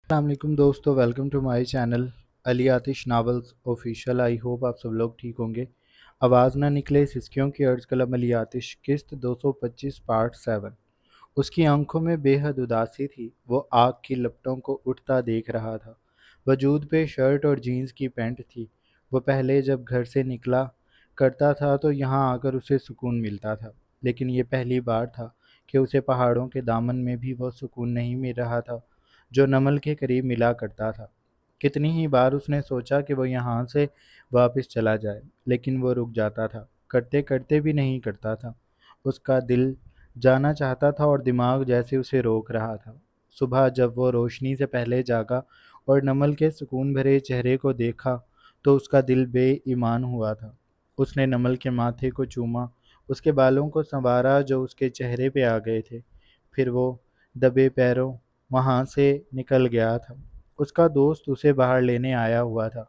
السلام علیکم دوستو، ویلکم ٹو مائی چینل علی آتش ناولز آفیشیل۔ آئی ہوپ آپ سب لوگ ٹھیک ہوں گے۔ آواز نہ نکلے سسکیوں کی عرض قلم علی آتش، قسط 225 پارٹ 7۔ اس کی آنکھوں میں بے حد اداسی تھی۔ وہ آگ کی لپٹوں کو اٹھتا دیکھ رہا تھا۔ وجود پہ شرٹ اور جینز کی پینٹ تھی۔ وہ پہلے جب گھر سے نکلا کرتا تھا تو یہاں آ کر اسے سکون ملتا تھا، لیکن یہ پہلی بار تھا کہ اسے پہاڑوں کے دامن میں بھی وہ سکون نہیں مل رہا تھا جو نمل کے قریب ملا کرتا تھا۔ کتنی ہی بار اس نے سوچا کہ وہ یہاں سے واپس چلا جائے، لیکن وہ رک جاتا تھا، کرتے کرتے بھی نہیں کرتا تھا۔ اس کا دل جانا چاہتا تھا اور دماغ جیسے اسے روک رہا تھا۔ صبح جب وہ روشنی سے پہلے جاگا اور نمل کے سکون بھرے چہرے کو دیکھا تو اس کا دل بے ایمان ہوا تھا۔ اس نے نمل کے ماتھے کو چوما، اس کے بالوں کو سنوارا جو اس کے چہرے پہ آ گئے تھے، پھر وہ دبے پیروں وہاں سے نکل گیا تھا۔ اس کا دوست اسے باہر لینے آیا ہوا تھا۔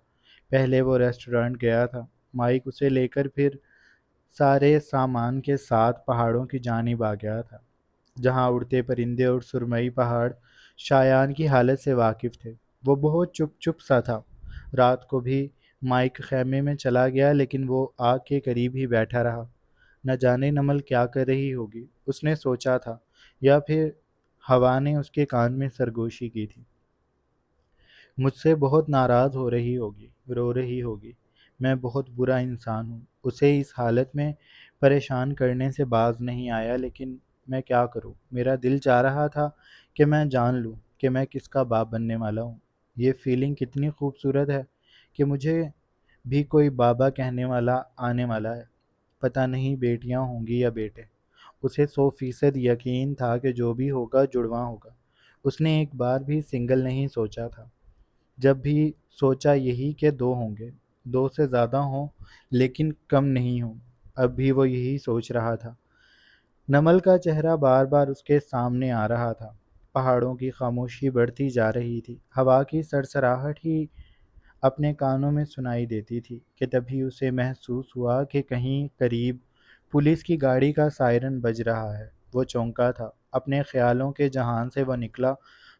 پہلے وہ ریسٹورانٹ گیا تھا۔ مائک اسے لے کر پھر سارے سامان کے ساتھ پہاڑوں کی جانب آ گیا تھا، جہاں اڑتے پرندے اور سرمئی پہاڑ شایان کی حالت سے واقف تھے۔ وہ بہت چپ چپ سا تھا۔ رات کو بھی مائک خیمے میں چلا گیا، لیکن وہ آگ کے قریب ہی بیٹھا رہا۔ نہ جانے نمل کیا کر رہی ہوگی، اس نے سوچا تھا، یا پھر ہوا نے اس کے کان میں سرگوشی کی تھی۔ مجھ سے بہت ناراض ہو رہی ہوگی، رو رہی ہوگی۔ میں بہت برا انسان ہوں۔ اسے اس حالت میں پریشان کرنے سے باز نہیں آیا، لیکن میں کیا کروں؟ میرا دل چاہ رہا تھا کہ میں جان لوں کہ میں کس کا باپ بننے والا ہوں۔ یہ فیلنگ کتنی خوبصورت ہے کہ مجھے بھی کوئی بابا کہنے والا آنے والا ہے۔ پتہ نہیں بیٹیاں ہوں گی یا بیٹے۔ اسے 100% یقین تھا کہ جو بھی ہوگا جڑواں ہوگا۔ اس نے ایک بار بھی سنگل نہیں سوچا تھا۔ جب بھی سوچا یہی کہ 2 ہوں گے، 2 سے زیادہ ہوں لیکن کم نہیں ہوں۔ اب بھی وہ یہی سوچ رہا تھا۔ نمل کا چہرہ بار بار اس کے سامنے آ رہا تھا۔ پہاڑوں کی خاموشی بڑھتی جا رہی تھی۔ ہوا کی سرسراہٹ ہی اپنے کانوں میں سنائی دیتی تھی کہ تبھی اسے محسوس ہوا کہ کہیں قریب پولیس کی گاڑی کا سائرن بج رہا ہے۔ وہ چونکا تھا۔ اپنے خیالوں کے جہان سے وہ نکلا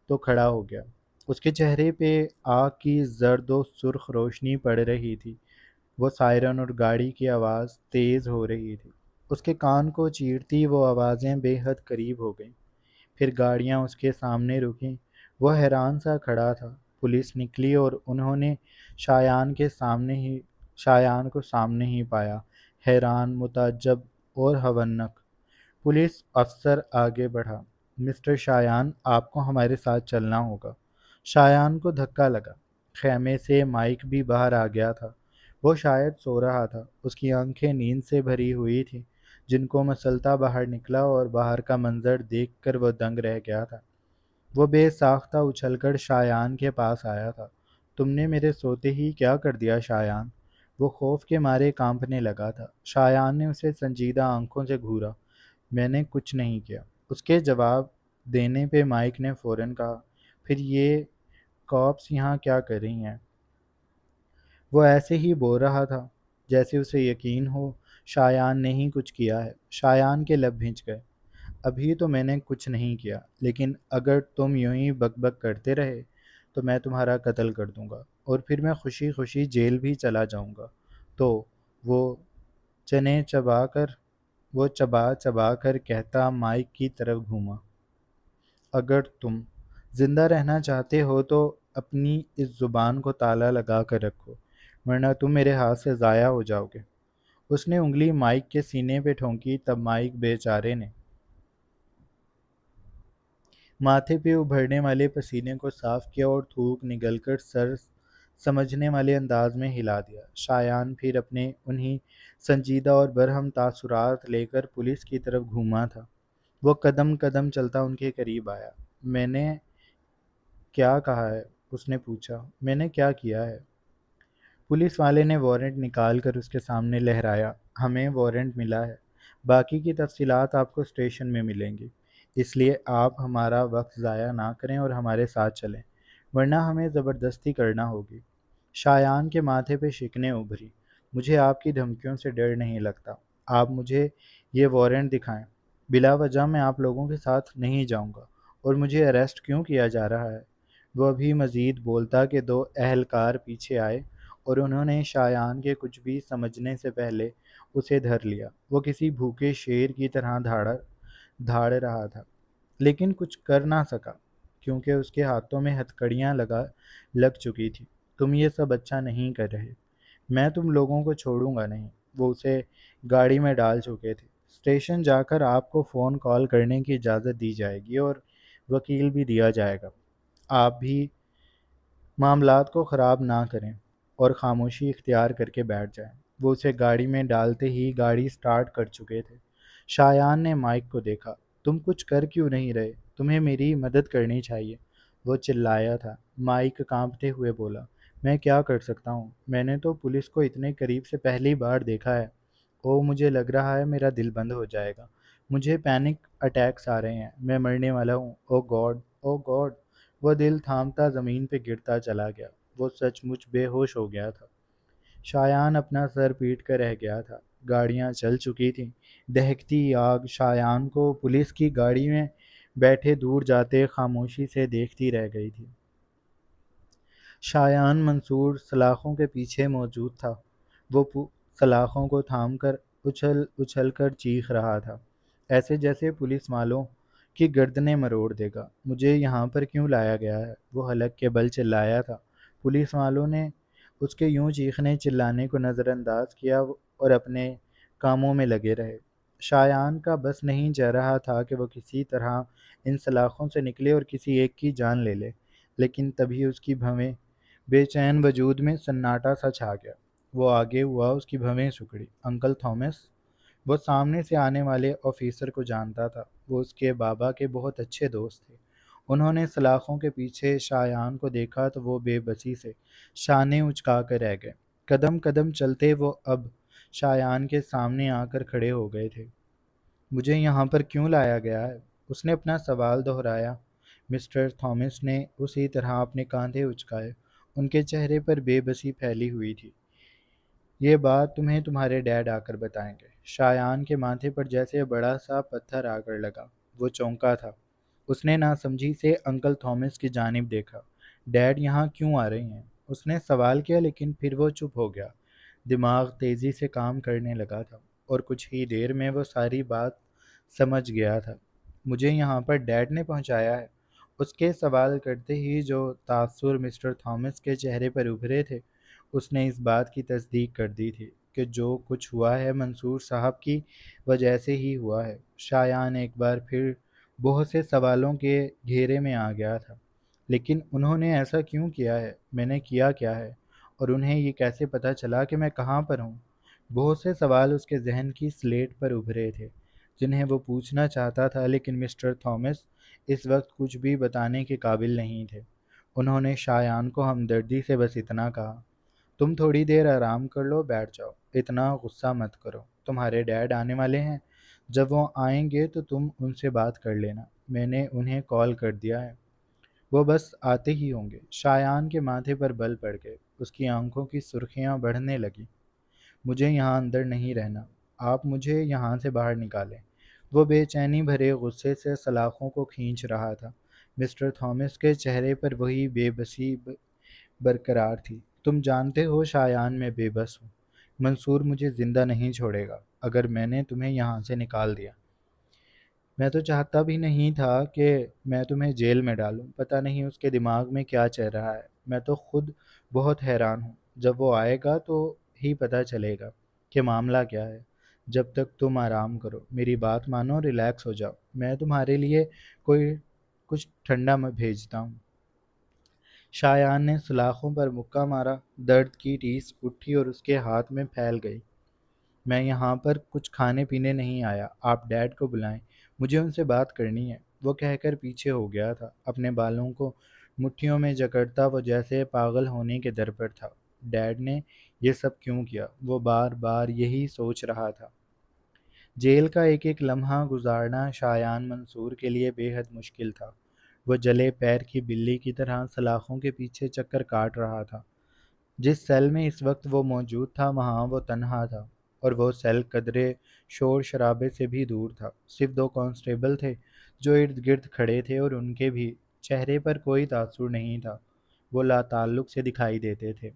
تو کھڑا ہو گیا۔ اس کے چہرے پہ آگ کی زرد و سرخ روشنی پڑ رہی تھی۔ وہ سائرن اور گاڑی کی آواز تیز ہو رہی تھی۔ اس کے کان کو چیرتی وہ آوازیں بے حد قریب ہو گئیں۔ پھر گاڑیاں اس کے سامنے رکیں۔ وہ حیران سا کھڑا تھا۔ پولیس نکلی اور انہوں نے شایان کو سامنے ہی پایا، حیران، متعجب اور ہونک۔ پولیس افسر آگے بڑھا۔ مسٹر شایان، آپ کو ہمارے ساتھ چلنا ہوگا۔ شایان کو دھکا لگا۔ خیمے سے مائک بھی باہر آ گیا تھا۔ وہ شاید سو رہا تھا۔ اس کی آنکھیں نیند سے بھری ہوئی تھیں، جن کو مسلتا باہر نکلا اور باہر کا منظر دیکھ کر وہ دنگ رہ گیا تھا۔ وہ بے ساختہ اچھل کر شایان کے پاس آیا تھا۔ تم نے میرے سوتے ہی کیا کر دیا شایان؟ وہ خوف کے مارے کانپنے لگا تھا۔ شایان نے اسے سنجیدہ آنکھوں سے گھورا۔ میں نے کچھ نہیں کیا۔ اس کے جواب دینے پہ مائک نے فوراً کہا، پھر یہ کاپس یہاں کیا کر رہی ہیں؟ وہ ایسے ہی بول رہا تھا جیسے اسے یقین ہو شایان نے ہی کچھ کیا ہے۔ شایان کے لب بھنچ گئے۔ ابھی تو میں نے کچھ نہیں کیا، لیکن اگر تم یوں ہی بک بک کرتے رہے تو میں تمہارا قتل کر دوں گا، اور پھر میں خوشی خوشی جیل بھی چلا جاؤں گا۔ تو وہ چنے چبا چبا کر کہتا مائک کی طرف گھوما، اگر تم زندہ رہنا چاہتے ہو تو اپنی اس زبان کو تالا لگا کر رکھو، ورنہ تم میرے ہاتھ سے ضائع ہو جاؤ گے۔ اس نے انگلی مائک کے سینے پہ ٹھونکی، تب مائک بیچارے نے ماتھے پہ ابھرنے والے پسینے کو صاف کیا اور تھوک نگل کر سر سمجھنے والے انداز میں ہلا دیا۔ شایان پھر اپنے انہی سنجیدہ اور برہم تاثرات لے کر پولیس کی طرف گھوما تھا۔ وہ قدم قدم چلتا ان کے قریب آیا۔ میں نے کیا کہا ہے؟ اس نے پوچھا۔ میں نے کیا کیا ہے؟ پولیس والے نے وارنٹ نکال کر اس کے سامنے لہرایا۔ ہمیں وارنٹ ملا ہے، باقی کی تفصیلات آپ کو اسٹیشن میں ملیں گی، اس لیے آپ ہمارا وقت ضائع نہ کریں اور ہمارے ساتھ چلیں، ورنہ ہمیں زبردستی کرنا ہوگی۔ شایان کے ماتھے پہ شکنیں ابھری۔ مجھے آپ کی دھمکیوں سے ڈر نہیں لگتا۔ آپ مجھے یہ وارنٹ دکھائیں۔ بلا وجہ میں آپ لوگوں کے ساتھ نہیں جاؤں گا۔ اور مجھے اریسٹ کیوں کیا جا رہا ہے؟ وہ ابھی مزید بولتا کہ دو اہلکار پیچھے آئے اور انہوں نے شایان کے کچھ بھی سمجھنے سے پہلے اسے دھر لیا۔ وہ کسی بھوکے شیر کی طرح دھاڑ رہا تھا، لیکن کچھ کر نہ سکا کیونکہ اس کے ہاتھوں میں ہتھکڑیاں لگ چکی تھی۔ تم یہ سب اچھا نہیں کر رہے، میں تم لوگوں کو چھوڑوں گا نہیں۔ وہ اسے گاڑی میں ڈال چکے تھے۔ اسٹیشن جا کر آپ کو فون کال کرنے کی اجازت دی جائے گی اور وکیل بھی دیا جائے گا۔ آپ بھی معاملات کو خراب نہ کریں اور خاموشی اختیار کر کے بیٹھ جائیں۔ وہ اسے گاڑی میں ڈالتے ہی گاڑی سٹارٹ کر چکے تھے۔ شایان نے مائک کو دیکھا۔ تم کچھ کر کیوں نہیں رہے؟ تمہیں میری مدد کرنی چاہیے، وہ چلایا تھا۔ مائک کانپتے ہوئے بولا، میں کیا کر سکتا ہوں؟ میں نے تو پولیس کو اتنے قریب سے پہلی بار دیکھا ہے۔ مجھے لگ رہا ہے میرا دل بند ہو جائے گا۔ مجھے پینک اٹیکس آ رہے ہیں۔ میں مرنے والا ہوں۔ او گاڈ، او گاڈ۔ وہ دل تھامتا زمین پہ گرتا چلا گیا۔ وہ سچ مچ بے ہوش ہو گیا تھا۔ شایان اپنا سر پیٹ کر رہ گیا تھا۔ گاڑیاں چل چکی تھیں۔ دہکتی آگ شایان کو پولیس کی گاڑی میں بیٹھے دور جاتے خاموشی سے دیکھتی رہ گئی تھی۔ شایان منصور سلاخوں کے پیچھے موجود تھا۔ وہ سلاخوں کو تھام کر اچھل کر چیخ رہا تھا، ایسے جیسے پولیس والوں کی گردنیں مروڑ دے گا۔ مجھے یہاں پر کیوں لایا گیا ہے؟ وہ حلق کے بل چلایا تھا۔ پولیس والوں نے اس کے یوں چیخنے چلانے کو نظر انداز کیا اور اپنے کاموں میں لگے رہے۔ شایان کا بس نہیں چل رہا تھا کہ وہ کسی طرح ان سلاخوں سے نکلے اور کسی ایک کی جان لے لے، لیکن تبھی اس کی بھویں بے چین وجود میں سناٹا سا چھا گیا۔ وہ آگے ہوا، اس کی بھویں سکڑی۔ Uncle Thomas? وہ سامنے سے آنے والے آفیسر کو جانتا تھا۔ وہ اس کے بابا کے بہت اچھے دوست تھے۔ انہوں نے سلاخوں کے پیچھے شایان کو دیکھا تو وہ بے بسی سے شانے اچکا کر رہ گئے۔ قدم قدم چلتے وہ اب شایان کے سامنے آ کر کھڑے ہو گئے تھے۔ مجھے یہاں پر کیوں لایا گیا ہے؟ اس نے اپنا سوال دہرایا۔ مسٹر تھامس نے اسی طرح اپنے کاندھے اچکائے۔ ان کے چہرے پر بے بسی پھیلی ہوئی تھی۔ یہ بات تمہیں تمہارے ڈیڈ آ کر بتائیں گے۔ شایان کے ماتھے پر جیسے بڑا سا پتھر آ کر لگا۔ وہ چونکا تھا۔ اس نے ناسمجھی سے انکل تھامس کی جانب دیکھا۔ ڈیڈ یہاں کیوں آ رہے ہیں؟ اس نے سوال کیا، لیکن پھر وہ چپ ہو گیا۔ دماغ تیزی سے کام کرنے لگا تھا اور کچھ ہی دیر میں وہ ساری بات سمجھ گیا تھا۔ مجھے یہاں پر ڈیڈ نے پہنچایا ہے۔ اس کے سوال کرتے ہی جو تاثر مسٹر تھامس کے چہرے پر ابھرے تھے، اس نے اس بات کی تصدیق کر دی تھی کہ جو کچھ ہوا ہے منصور صاحب کی وجہ سے ہی ہوا ہے۔ شایان ایک بار پھر بہت سے سوالوں کے گھیرے میں آ گیا تھا۔ لیکن انہوں نے ایسا کیوں کیا ہے؟ میں نے کیا کیا ہے؟ اور انہیں یہ کیسے پتہ چلا کہ میں کہاں پر ہوں؟ بہت سے سوال اس کے ذہن کی سلیٹ پر ابھرے تھے جنہیں وہ پوچھنا چاہتا تھا، لیکن مسٹر تھامس اس وقت کچھ بھی بتانے کے قابل نہیں تھے۔ انہوں نے شایان کو ہمدردی سے بس اتنا کہا، تم تھوڑی دیر آرام کر لو، بیٹھ جاؤ، اتنا غصہ مت کرو۔ تمہارے ڈیڈ آنے والے ہیں، جب وہ آئیں گے تو تم ان سے بات کر لینا، میں نے انہیں کال کر دیا ہے، وہ بس آتے ہی ہوں گے۔ شایان کے ماتھے پر بل پڑ گئے۔ اس کی آنکھوں کی سرخیاں بڑھنے لگیں۔ مجھے یہاں اندر نہیں رہنا، آپ مجھے یہاں سے باہر نکالیں۔ وہ بے چینی بھرے غصے سے سلاخوں کو کھینچ رہا تھا۔ مسٹر تھامس کے چہرے پر وہی بے بسی برقرار تھی۔ تم جانتے ہو شایان، میں بے بس ہوں۔ منصور مجھے زندہ نہیں چھوڑے گا اگر میں نے تمہیں یہاں سے نکال دیا۔ میں تو چاہتا بھی نہیں تھا کہ میں تمہیں جیل میں ڈالوں۔ پتہ نہیں اس کے دماغ میں کیا چل رہا ہے۔ میں تو خود بہت حیران ہوں۔ جب وہ آئے گا تو ہی پتہ چلے گا کہ معاملہ کیا ہے۔ جب تک تم آرام کرو، میری بات مانو، ریلیکس ہو جاؤ۔ میں تمہارے لیے کچھ ٹھنڈا میں بھیجتا ہوں۔ شایان نے سلاخوں پر مکہ مارا۔ درد کی ٹیس اٹھی اور اس کے ہاتھ میں پھیل گئی۔ میں یہاں پر کچھ کھانے پینے نہیں آیا، آپ ڈیڈ کو بلائیں، مجھے ان سے بات کرنی ہے۔ وہ کہہ کر پیچھے ہو گیا تھا۔ اپنے بالوں کو مٹھیوں میں جکڑتا وہ جیسے پاگل ہونے کے در پر تھا۔ ڈیڈ نے یہ سب کیوں کیا؟ وہ بار بار یہی سوچ رہا تھا۔ جیل کا ایک ایک لمحہ گزارنا شایان منصور کے لیے بے حد مشکل تھا۔ وہ جلے پیر کی بلی کی طرح سلاخوں کے پیچھے چکر کاٹ رہا تھا۔ جس سیل میں اس وقت وہ موجود تھا وہاں وہ تنہا تھا، اور وہ سیل قدرے شور شرابے سے بھی دور تھا۔ صرف دو کانسٹیبل تھے جو ارد گرد کھڑے تھے اور ان کے بھی چہرے پر کوئی تاثر نہیں تھا، وہ لاتعلق سے دکھائی دیتے تھے۔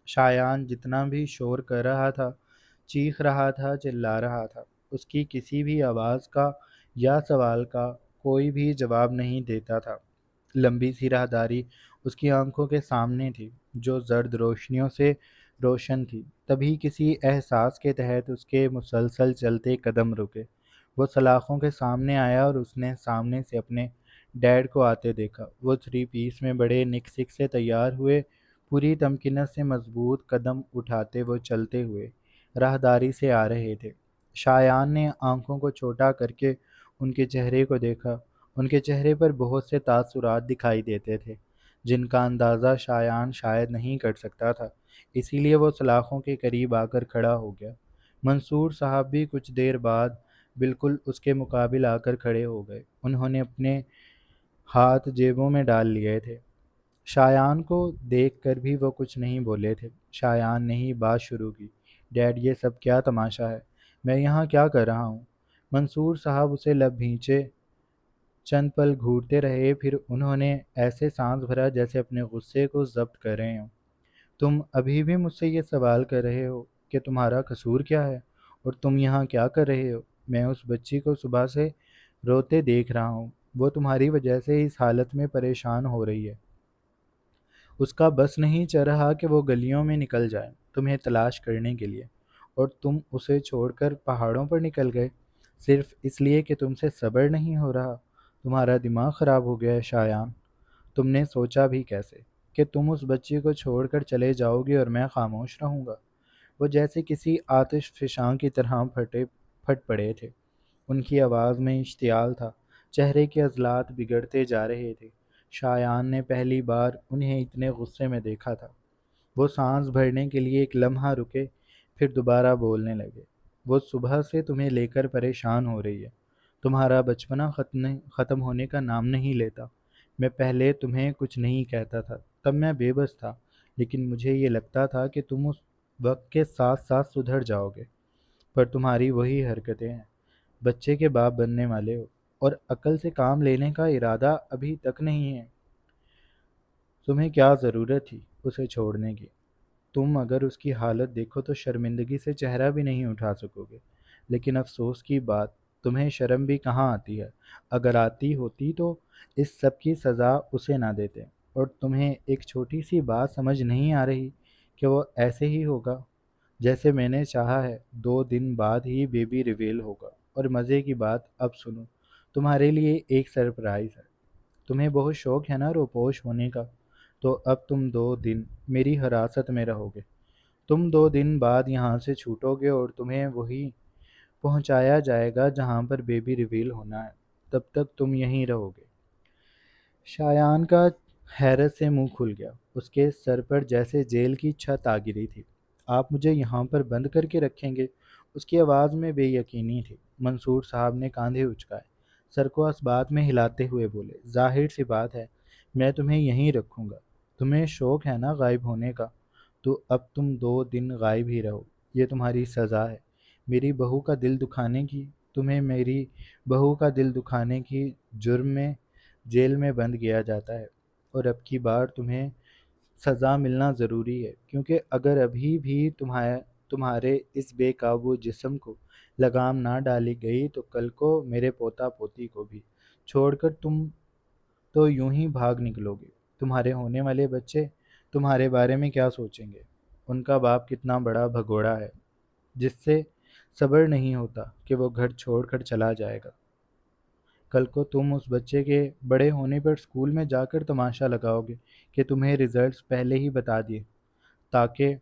شایان جتنا بھی شور کر رہا تھا، چیخ رہا تھا، چلا رہا تھا، اس کی کسی بھی آواز کا یا سوال کا کوئی بھی جواب نہیں دیتا تھا۔ لمبی سی راہداری اس کی آنکھوں کے سامنے تھی، جو زرد روشنیوں سے روشن تھی۔ تبھی کسی احساس کے تحت اس کے مسلسل چلتے قدم رکے۔ وہ سلاخوں کے سامنے آیا اور اس نے سامنے سے اپنے ڈیڈ کو آتے دیکھا۔ وہ 3 پیس میں بڑے نک سک سے تیار ہوئے، پوری تمکنت سے مضبوط قدم اٹھاتے وہ چلتے ہوئے راہداری سے آ رہے تھے۔ شایان نے آنکھوں کو چھوٹا کر کے ان کے چہرے کو دیکھا۔ ان کے چہرے پر بہت سے تاثرات دکھائی دیتے تھے، جن کا اندازہ شایان شاید نہیں کر سکتا تھا، اسی لیے وہ سلاخوں کے قریب آ کر کھڑا ہو گیا۔ منصور صاحب بھی کچھ دیر بعد بالکل اس کے مقابل آ کر کھڑے ہو گئے۔ انہوں نے اپنے ہاتھ جیبوں میں ڈال لیے تھے۔ شایان کو دیکھ کر بھی وہ کچھ نہیں بولے تھے۔ شایان نے ہی بات شروع کی، ڈیڈ یہ سب کیا تماشا ہے؟ میں یہاں کیا کر رہا ہوں؟ منصور صاحب اسے لب بھینچے چند پل گھورتے رہے، پھر انہوں نے ایسے سانس بھرا جیسے اپنے غصے کو ضبط کر رہے ہوں۔ تم ابھی بھی مجھ سے یہ سوال کر رہے ہو کہ تمہارا قصور کیا ہے اور تم یہاں کیا کر رہے ہو؟ میں اس بچی کو صبح سے روتے دیکھ رہا ہوں، وہ تمہاری وجہ سے اس حالت میں پریشان ہو رہی ہے۔ اس کا بس نہیں چل رہا کہ وہ گلیوں میں نکل جائے تمہیں تلاش کرنے کے لیے، اور تم اسے چھوڑ کر پہاڑوں پر نکل گئے صرف اس لیے کہ تم سے صبر نہیں ہو رہا۔ تمہارا دماغ خراب ہو گیا ہے شایان۔ تم نے سوچا بھی کیسے کہ تم اس بچی کو چھوڑ کر چلے جاؤ گے اور میں خاموش رہوں گا؟ وہ جیسے کسی آتش فشاں کی طرح پھٹ پڑے تھے۔ ان کی آواز میں اشتعال تھا، چہرے کے عضلات بگڑتے جا رہے تھے۔ شایان نے پہلی بار انہیں اتنے غصے میں دیکھا تھا۔ وہ سانس بھرنے کے لیے ایک لمحہ رکے، پھر دوبارہ بولنے لگے۔ وہ صبح سے تمہیں لے کر پریشان ہو رہی ہے۔ تمہارا بچپنا ختم ہونے کا نام نہیں لیتا۔ میں پہلے تمہیں کچھ نہیں کہتا تھا، تب میں بے بس تھا، لیکن مجھے یہ لگتا تھا کہ تم اس وقت کے ساتھ ساتھ سدھر جاؤ گے، پر تمہاری وہی حرکتیں ہیں۔ بچے کے باپ بننے والے ہو اور عقل سے کام لینے کا ارادہ ابھی تک نہیں ہے۔ تمہیں کیا ضرورت تھی اسے چھوڑنے کی؟ تم اگر اس کی حالت دیکھو تو شرمندگی سے چہرہ بھی نہیں اٹھا سکو گے۔ لیکن افسوس کی بات، تمہیں شرم بھی کہاں آتی ہے؟ اگر آتی ہوتی تو اس سب کی سزا اسے نہ دیتے۔ اور تمہیں ایک چھوٹی سی بات سمجھ نہیں آ رہی کہ وہ ایسے ہی ہوگا جیسے میں نے چاہا ہے؟ 2 دن بعد ہی بیبی ریویل ہوگا، اور مزے کی بات اب سنو، تمہارے لیے ایک سرپرائز ہے۔ تمہیں بہت شوق ہے نا روپوش ہونے کا، تو اب تم 2 دن میری حراست میں رہو گے۔ تم 2 دن بعد یہاں سے چھوٹو گے اور تمہیں وہی پہنچایا جائے گا جہاں پر بیبی ریویل ہونا ہے۔ تب تک تم یہیں رہو گے۔ شایان کا حیرت سے منہ کھل گیا، اس کے سر پر جیسے جیل کی چھت آ گری تھی۔ آپ مجھے یہاں پر بند کر کے رکھیں گے؟ اس کی آواز میں بے یقینی تھی۔ منصور صاحب نے کاندھے اچکائے، سر کو اسبات میں ہلاتے ہوئے بولے، ظاہر سی بات ہے، میں تمہیں یہیں رکھوں گا۔ تمہیں شوق ہے نا غائب ہونے کا، تو اب تم 2 دن غائب ہی رہو، یہ تمہاری سزا ہے۔ میری بہو کا دل دکھانے کی تمہیں میری بہو کا دل دکھانے کی جرم میں جیل میں بند کیا جاتا ہے، اور اب کی بار تمہیں سزا ملنا ضروری ہے، کیونکہ اگر ابھی بھی تمہارے اس بے قابو جسم کو لگام نہ ڈالی گئی تو کل کو میرے پوتا پوتی کو بھی چھوڑ کر تم تو یوں ہی بھاگ نکلو گے۔ تمہارے ہونے والے بچے تمہارے بارے میں کیا سوچیں گے؟ ان کا باپ کتنا بڑا بھگوڑا ہے، جس سے صبر نہیں ہوتا کہ وہ گھر چھوڑ کر چلا جائے گا۔ کل کو تم اس بچے کے بڑے ہونے پر اسکول میں جا کر تماشا لگاؤ گے کہ تمہیں رزلٹس پہلے ہی بتا دیے، تاکہ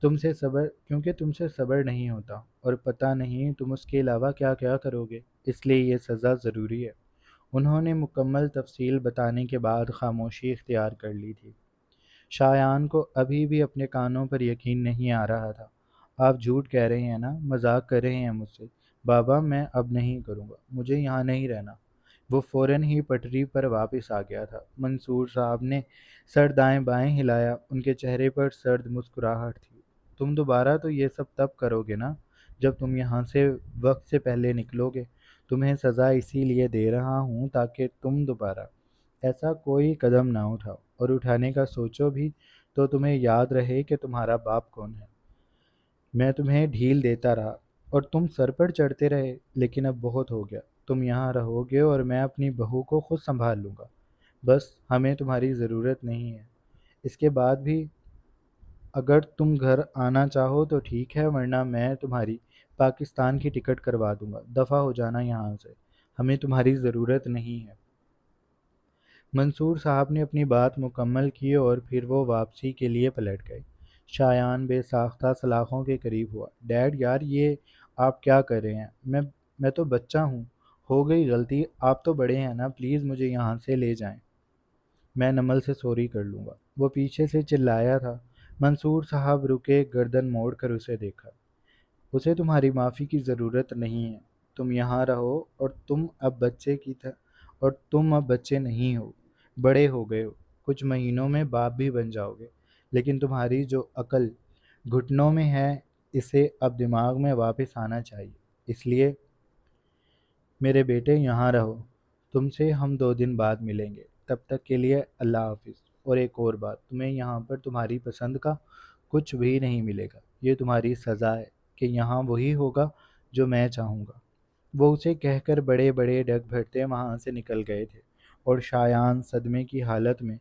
کیونکہ تم سے صبر نہیں ہوتا، اور پتہ نہیں تم اس کے علاوہ کیا کیا کرو گے، اس لیے یہ سزا ضروری ہے۔ انہوں نے مکمل تفصیل بتانے کے بعد خاموشی اختیار کر لی تھی۔ شایان کو ابھی بھی اپنے کانوں پر یقین نہیں آ رہا تھا۔ آپ جھوٹ کہہ رہے ہیں نا، مذاق کر رہے ہیں مجھ سے؟ بابا میں اب نہیں کروں گا، مجھے یہاں نہیں رہنا۔ وہ فوراً ہی پٹری پر واپس آ گیا تھا۔ منصور صاحب نے سر دائیں بائیں ہلایا، ان کے چہرے پر سرد مسکراہٹ تھی۔ تم دوبارہ تو یہ سب تب کرو گے نا جب تم یہاں سے وقت سے پہلے نکلو گے۔ تمہیں سزا اسی لیے دے رہا ہوں تاکہ تم دوبارہ ایسا کوئی قدم نہ اٹھاؤ، اور اٹھانے کا سوچو بھی تو تمہیں یاد رہے کہ تمہارا باپ کون ہے۔ میں تمہیں ڈھیل دیتا رہا اور تم سر پر چڑھتے رہے، لیکن اب بہت ہو گیا۔ تم یہاں رہو گے اور میں اپنی بہو کو خود سنبھال لوں گا۔ بس ہمیں تمہاری ضرورت نہیں ہے۔ اس کے بعد بھی اگر تم گھر آنا چاہو تو ٹھیک ہے، ورنہ میں تمہاری پاکستان کی ٹکٹ کروا دوں گا۔ دفع ہو جانا یہاں سے، ہمیں تمہاری ضرورت نہیں ہے۔ منصور صاحب نے اپنی بات مکمل کی اور پھر وہ واپسی کے لیے پلٹ گئے۔ شایان بے ساختہ سلاخوں کے قریب ہوا۔ ڈیڈ یار، یہ آپ کیا کر رہے ہیں؟ میں تو بچہ ہوں، ہو گئی غلطی، آپ تو بڑے ہیں نا، پلیز مجھے یہاں سے لے جائیں، میں نمل سے سوری کر لوں گا، وہ پیچھے سے چلایا تھا۔ منصور صاحب رکے، گردن موڑ کر اسے دیکھا۔ اسے تمہاری معافی کی ضرورت نہیں ہے، تم یہاں رہو، اور تم اب بچے نہیں ہو، بڑے ہو گئے ہو، کچھ مہینوں میں باپ بھی بن جاؤ گے، لیکن تمہاری جو عقل گھٹنوں میں ہے اسے اب دماغ میں واپس آنا چاہیے۔ اس لیے میرے بیٹے یہاں رہو، تم سے ہم 2 دن بعد ملیں گے، تب تک کے لیے اللہ حافظ۔ اور ایک اور بات، تمہیں یہاں پر تمہاری پسند کا کچھ بھی نہیں ملے گا، یہ تمہاری سزا ہے کہ یہاں وہی ہوگا جو میں چاہوں گا۔ وہ اسے کہہ کر بڑے بڑے ڈگ بھرتے وہاں سے نکل گئے تھے، اور شایان صدمے کی حالت میں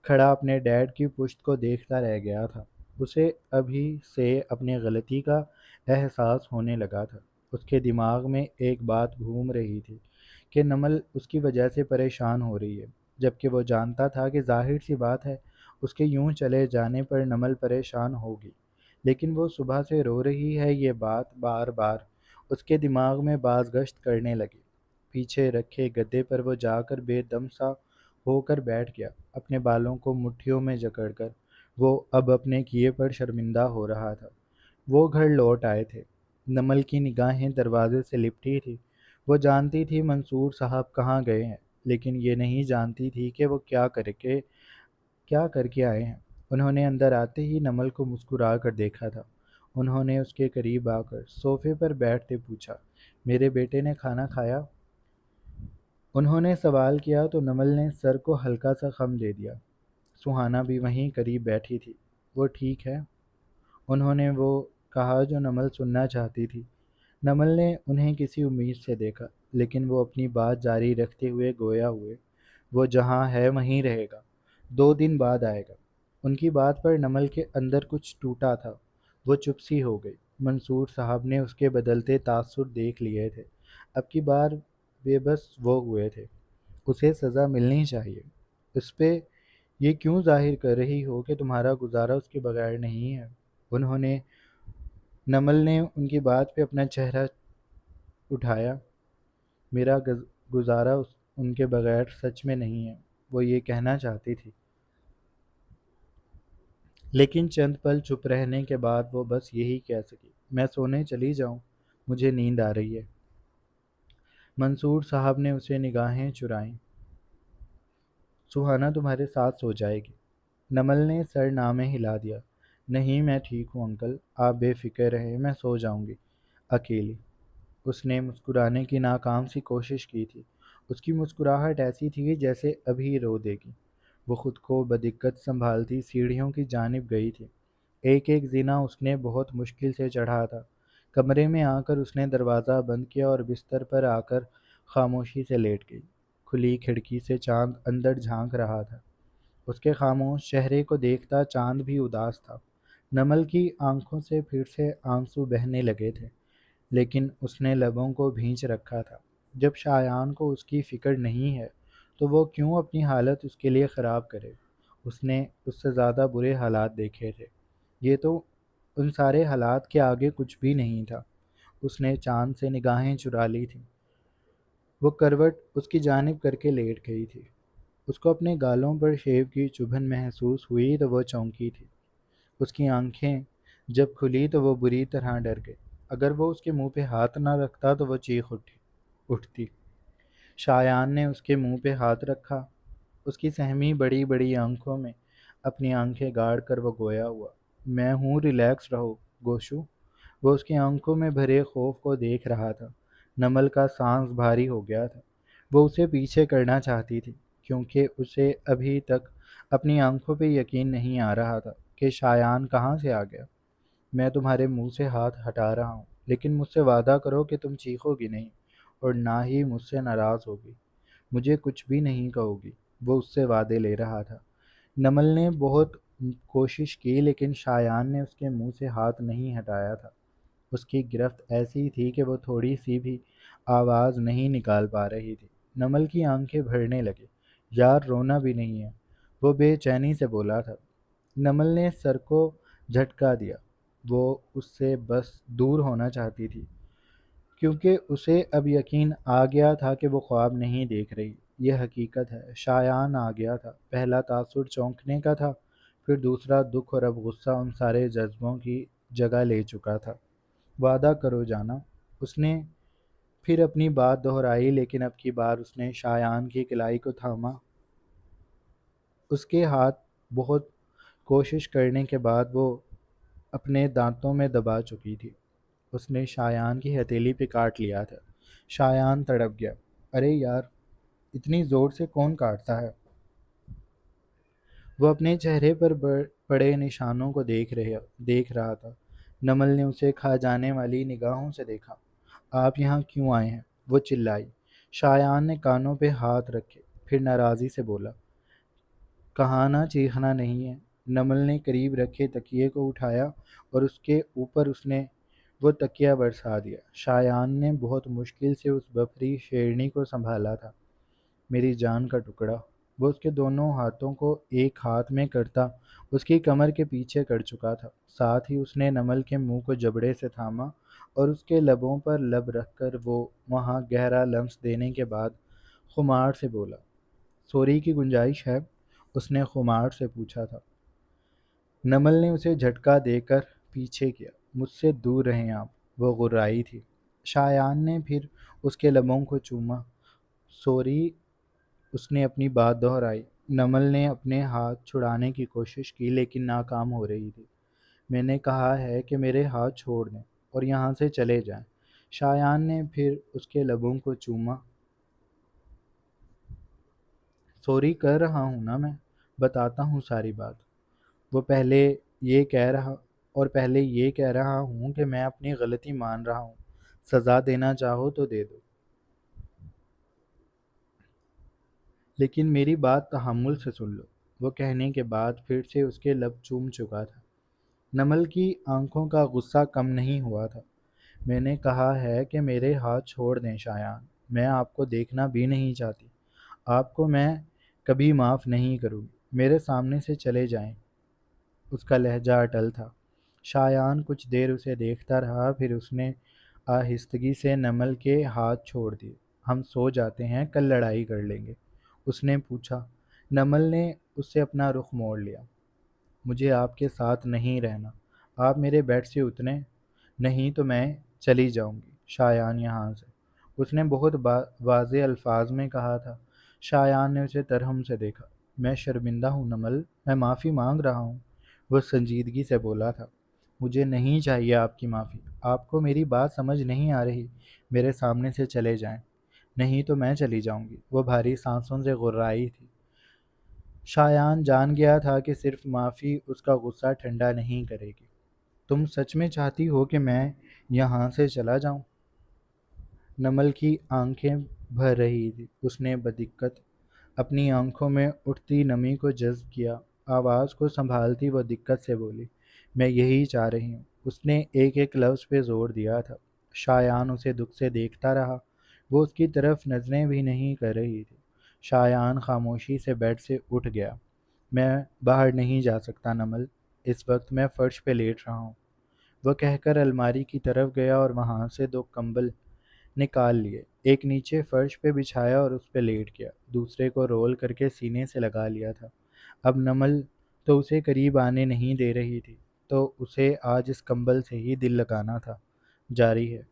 کھڑا اپنے ڈیڈ کی پشت کو دیکھتا رہ گیا تھا۔ اسے ابھی سے اپنی غلطی کا احساس ہونے لگا تھا۔ اس کے دماغ میں ایک بات گھوم رہی تھی کہ نمل اس کی وجہ سے پریشان ہو رہی ہے، جبکہ وہ جانتا تھا کہ ظاہر سی بات ہے اس کے یوں چلے جانے پر نمل پریشان ہوگی، لیکن وہ صبح سے رو رہی ہے، یہ بات بار بار اس کے دماغ میں بازگشت کرنے لگی۔ پیچھے رکھے گدے پر وہ جا کر بے دم سا ہو کر بیٹھ گیا، اپنے بالوں کو مٹھیوں میں جکڑ کر۔ وہ اب اپنے کیے پر شرمندہ ہو رہا تھا۔ وہ گھر لوٹ آئے تھے۔ نمل کی نگاہیں دروازے سے لپٹی تھی۔ وہ جانتی تھی منصور صاحب کہاں گئے ہیں، لیکن یہ نہیں جانتی تھی کہ وہ کیا کر کے آئے ہیں۔ انہوں نے اندر آتے ہی نمل کو مسکرا کر دیکھا تھا۔ انہوں نے اس کے قریب آ کر صوفے پر بیٹھتے پوچھا، میرے بیٹے نے کھانا کھایا؟ انہوں نے سوال کیا تو نمل نے سر کو ہلکا سا خم دے دیا۔ سہانا بھی وہیں قریب بیٹھی تھی۔ وہ ٹھیک ہے؟ انہوں نے وہ کہا جو نمل سننا چاہتی تھی۔ نمل نے انہیں کسی امید سے دیکھا، لیکن وہ اپنی بات جاری رکھتے ہوئے گویا ہوئے، وہ جہاں ہے وہیں رہے گا، 2 دن بعد آئے گا۔ ان کی بات پر نمل کے اندر کچھ ٹوٹا تھا۔ وہ چپ سی ہو گئی۔ منصور صاحب نے اس کے بدلتے تاثر دیکھ لیے تھے۔ اب کی بار بے بس وہ ہوئے تھے۔ اسے سزا ملنی چاہیے۔ اس پہ یہ کیوں ظاہر کر رہی ہو کہ تمہارا گزارا اس کے بغیر نہیں ہے؟ نمل نے ان کی بات پہ اپنا چہرہ اٹھایا۔ میرا گزارا ان کے بغیر سچ میں نہیں ہے، وہ یہ کہنا چاہتی تھی، لیکن چند پل چپ رہنے کے بعد وہ بس یہی کہہ سکی، میں سونے چلی جاؤں، مجھے نیند آ رہی ہے۔ منصور صاحب نے اسے نگاہیں چرائیں۔ سہانا تمہارے ساتھ سو جائے گی۔ نمل نے سر نامے ہلا دیا۔ نہیں، میں ٹھیک ہوں انکل، آپ بے فکر رہیں، میں سو جاؤں گی اکیلی۔ اس نے مسکرانے کی ناکام سی کوشش کی تھی۔ اس کی مسکراہٹ ایسی تھی جیسے ابھی رو دے گی۔ وہ خود کو بدقت سنبھالتی سیڑھیوں کی جانب گئی تھی۔ ایک ایک زینہ اس نے بہت مشکل سے چڑھا تھا۔ کمرے میں آ کر اس نے دروازہ بند کیا اور بستر پر آ کر خاموشی سے لیٹ گئی۔ کھلی کھڑکی سے چاند اندر جھانک رہا تھا۔ اس کے خاموش چہرے کو دیکھتا چاند بھی اداس تھا۔ نمل کی آنکھوں سے پھر سے آنسو بہنے لگے تھے، لیکن اس نے لبوں کو بھینچ رکھا تھا۔ جب شایان کو اس کی فکر نہیں ہے تو وہ کیوں اپنی حالت اس کے لیے خراب کرے؟ اس نے اس سے زیادہ برے حالات دیکھے تھے، یہ تو ان سارے حالات کے آگے کچھ بھی نہیں تھا۔ اس نے چاند سے نگاہیں چرا لی تھیں۔ وہ کروٹ اس کی جانب کر کے لیٹ گئی تھی۔ اس کو اپنے گالوں پر شیو کی چبھن محسوس ہوئی تو وہ چونکی تھی۔ اس کی آنکھیں جب کھلی تو وہ بری طرح ڈر گئی۔ اگر وہ اس کے منہ پہ ہاتھ نہ رکھتا تو وہ چیخ اٹھتی۔ شایان نے اس کے منہ پہ ہاتھ رکھا۔ اس کی سہمی بڑی بڑی آنکھوں میں اپنی آنکھیں گاڑ کر وہ گویا ہوا، میں ہوں، ریلیکس رہو گوشو۔ وہ اس کی آنکھوں میں بھرے خوف کو دیکھ رہا تھا۔ نمل کا سانس بھاری ہو گیا تھا۔ وہ اسے پیچھے کرنا چاہتی تھی، کیونکہ اسے ابھی تک اپنی آنکھوں پہ یقین نہیں آ رہا تھا کہ شایان کہاں سے آ گیا۔ میں تمہارے منہ سے ہاتھ ہٹا رہا ہوں، لیکن مجھ سے وعدہ کرو کہ تم چیخو گی نہیں اور نہ ہی مجھ سے ناراض ہوگی، مجھے کچھ بھی نہیں کہو گی۔ وہ اس سے وعدے لے رہا تھا۔ نمل نے بہت کوشش کی لیکن شایان نے اس کے منہ سے ہاتھ نہیں ہٹایا تھا۔ اس کی گرفت ایسی تھی کہ وہ تھوڑی سی بھی آواز نہیں نکال پا رہی تھی۔ نمل کی آنکھیں بھرنے لگے۔ یار رونا بھی نہیں ہے، وہ بے چینی سے بولا تھا۔ نمل نے سر کو جھٹکا دیا۔ وہ اس سے بس دور ہونا چاہتی تھی، کیونکہ اسے اب یقین آ گیا تھا کہ وہ خواب نہیں دیکھ رہی، یہ حقیقت ہے۔ شایان آ گیا تھا۔ پہلا تاثر چونکنے کا تھا، پھر دوسرا دکھ، اور اب غصہ ان سارے جذبوں کی جگہ لے چکا تھا۔ وعدہ کرو جانا، اس نے پھر اپنی بات دہرائی، لیکن اب کی بار اس نے شایان کی کلائی کو تھاما۔ اس کے ہاتھ بہت کوشش کرنے کے بعد وہ اپنے دانتوں میں دبا چکی تھی۔ اس نے شایان کی ہتھیلی پہ کاٹ لیا تھا۔ شایان تڑپ گیا۔ ارے یار، اتنی زور سے کون کاٹتا ہے؟ وہ اپنے چہرے پر پڑے نشانوں کو دیکھ رہا تھا۔ نمل نے اسے کھا جانے والی نگاہوں سے دیکھا۔ آپ یہاں کیوں آئے ہیں؟ وہ چلائی۔ شایان نے کانوں پہ ہاتھ رکھے، پھر ناراضی سے بولا، کہانا چیخنا نہیں ہے۔ نمل نے قریب رکھے تکیے کو اٹھایا اور اس کے اوپر اس نے وہ تکیہ برسا دیا۔ شایان نے بہت مشکل سے اس بفری شیرنی کو سنبھالا تھا۔ میری جان کا ٹکڑا۔ وہ اس کے دونوں ہاتھوں کو ایک ہاتھ میں کرتا اس کی کمر کے پیچھے کر چکا تھا۔ ساتھ ہی اس نے نمل کے منہ کو جبڑے سے تھاما اور اس کے لبوں پر لب رکھ کر وہ وہاں گہرا لمس دینے کے بعد خمار سے بولا، سوری کی گنجائش ہے؟ اس نے خمار سے پوچھا تھا۔ نمل نے اسے جھٹکا دے کر پیچھے کیا۔ مجھ سے دور رہیں آپ، وہ غرائی تھی۔ شایان نے پھر اس کے لبوں کو چوما۔ سوری، اس نے اپنی بات دہرائی۔ نمل نے اپنے ہاتھ چھڑانے کی کوشش کی لیکن ناکام ہو رہی تھی۔ میں نے کہا ہے کہ میرے ہاتھ چھوڑ دیں اور یہاں سے چلے جائیں۔ شایان نے پھر اس کے لبوں کو چوما۔ سوری کر رہا ہوں نا، میں بتاتا ہوں ساری بات۔ وہ پہلے یہ کہہ رہا ہوں کہ میں اپنی غلطی مان رہا ہوں۔ سزا دینا چاہو تو دے دو، لیکن میری بات تحمل سے سن لو۔ وہ کہنے کے بعد پھر سے اس کے لب چوم چکا تھا۔ نمل کی آنکھوں کا غصہ کم نہیں ہوا تھا۔ میں نے کہا ہے کہ میرے ہاتھ چھوڑ دیں شایان، میں آپ کو دیکھنا بھی نہیں چاہتی، آپ کو میں کبھی معاف نہیں کروں گی، میرے سامنے سے چلے جائیں۔ اس کا لہجہ اٹل تھا۔ شایان کچھ دیر اسے دیکھتا رہا، پھر اس نے آہستگی سے نمل کے ہاتھ چھوڑ دیے۔ ہم سو جاتے ہیں، کل لڑائی کر لیں گے، اس نے پوچھا۔ نمل نے اس سے اپنا رخ موڑ لیا۔ مجھے آپ کے ساتھ نہیں رہنا، آپ میرے بیڈ سے اتریں، نہیں تو میں چلی جاؤں گی شایان یہاں سے، اس نے بہت واضح الفاظ میں کہا تھا۔ شایان نے اسے ترہم سے دیکھا۔ میں شرمندہ ہوں نمل، میں معافی مانگ رہا ہوں، وہ سنجیدگی سے بولا تھا۔ مجھے نہیں چاہیے آپ کی معافی، آپ کو میری بات سمجھ نہیں آ رہی، میرے سامنے سے چلے جائیں، نہیں تو میں چلی جاؤں گی، وہ بھاری سانسوں سے غرائی تھی۔ شایان جان گیا تھا کہ صرف معافی اس کا غصہ ٹھنڈا نہیں کرے گی۔ تم سچ میں چاہتی ہو کہ میں یہاں سے چلا جاؤں؟ نمل کی آنکھیں بھر رہی تھی۔ اس نے بدقت اپنی آنکھوں میں اٹھتی نمی کو جذب کیا۔ آواز کو سنبھالتی وہ دقت سے بولی، میں یہی چاہ رہی ہوں۔ اس نے ایک ایک لفظ پہ زور دیا تھا۔ شایان اسے دکھ سے دیکھتا رہا۔ وہ اس کی طرف نظریں بھی نہیں کر رہی تھی۔ شایان خاموشی سے بیڈ سے اٹھ گیا۔ میں باہر نہیں جا سکتا نمل، اس وقت میں فرش پہ لیٹ رہا ہوں، وہ کہہ کر الماری کی طرف گیا اور وہاں سے 2 کمبل نکال لیے۔ ایک نیچے فرش پہ بچھایا اور اس پہ لیٹ گیا، دوسرے کو رول کر کے سینے سے لگا لیا تھا۔ اب نمل تو اسے قریب آنے نہیں دے رہی تھی، تو اسے آج اس کمبل سے ہی دل لگانا تھا۔ جاری ہے۔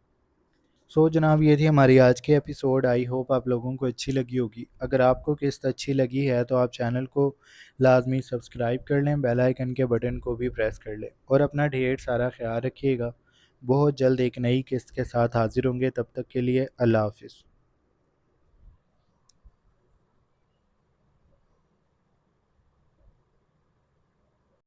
جناب، یہ تھی ہماری آج کی ایپیسوڈ۔ آئی ہوپ آپ لوگوں کو اچھی لگی ہوگی۔ اگر آپ کو قسط اچھی لگی ہے تو آپ چینل کو لازمی سبسکرائب کر لیں، بیل آئیکن کے بٹن کو بھی پریس کر لیں اور اپنا ڈھیر سارا خیال رکھیے گا۔ بہت جلد ایک نئی قسط کے ساتھ حاضر ہوں گے، تب تک کے لیے اللہ حافظ۔